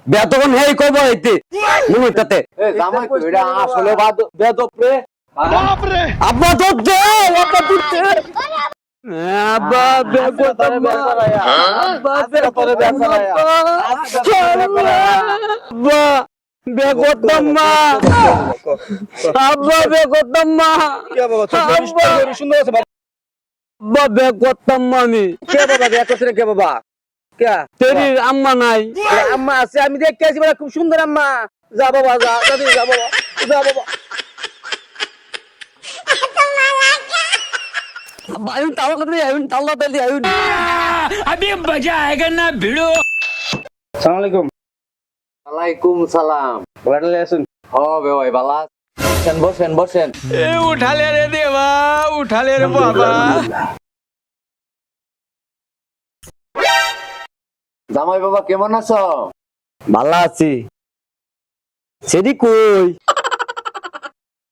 বেতন হেই কইব হইতে মুনুটাতে এ জামাই তো এটা আসলে বেদব রে আব্বা তো দে আব্বা দিতে আব্বা বেগতম্মা আব্বা বেগতম্মা আব্বা বেগতম্মা আব্বা বেগতম্মা কে বাবা ছোট সুন্দর আছে আব্বা বেগতম্মা আমি কে বাবা বিয়ে করছে কে বাবা কে তেরি আম্মা নাই আম্মা আছে আমি দেখতে আছি বড় খুব সুন্দর আম্মা যা বাবা যা দাদি যা বাবা যা বাবা আব্বা আইন তাওয়া করে আইন তাল্লা তেলি আইন अभी मजा आएगा ना भिड़ो। আসসালামু আলাইকুম ওয়ালাইকুম সালাম। বড়ালে আসুন হবে ভাই বালা বসেন বসেন বসেন। ए उठा ले रे देवा, उठा ले रे बाबा। জামাই বাবা কেমন আছো? ভালো আছি সেদি কই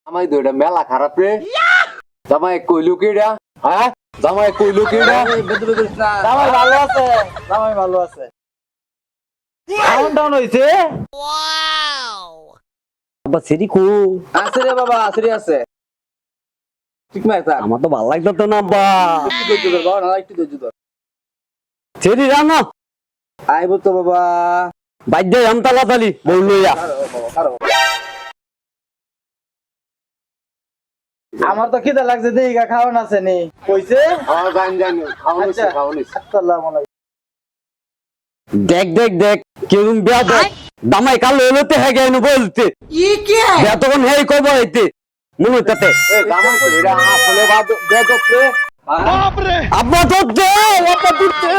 জামাই দুইটা মেলা খারাপ রে। জামাই কইলু কিডা? হ্যাঁ জামাই কইলু কিডা? জামাই ভালো আছে জামাই ভালো আছে ডাউন ডাউন হইছে আব্বা সেদি কই আছে রে বাবা আছে রে আছে ঠিক না এটা আমার তো ভালো লাগতো তো না আব্বা একটু ধৈর্য ধর বাবা না একটু ধৈর্য ধর সেদি রানো আইবো তো বাবা বাইদ্য আমতালা তালি বললইয়া খারো আমার তো খিদা লাগছে দেইগা খাওয়ান আছে নি কইছে হ্যাঁ জান জান খাওনিস আচ্ছা। খাওনিস। আসসালামু আলাইকুম দেখ দেখ দেখ কেরম বিয়া দেখ দামাই কাল হইলতে হ্যাঁ গেন বলতে বেতন হেই কইব হইতে মুনুটাতে এ জামাই তো এটা আসলে বেদব রে। আব্বা তো দে আব্বা দিতে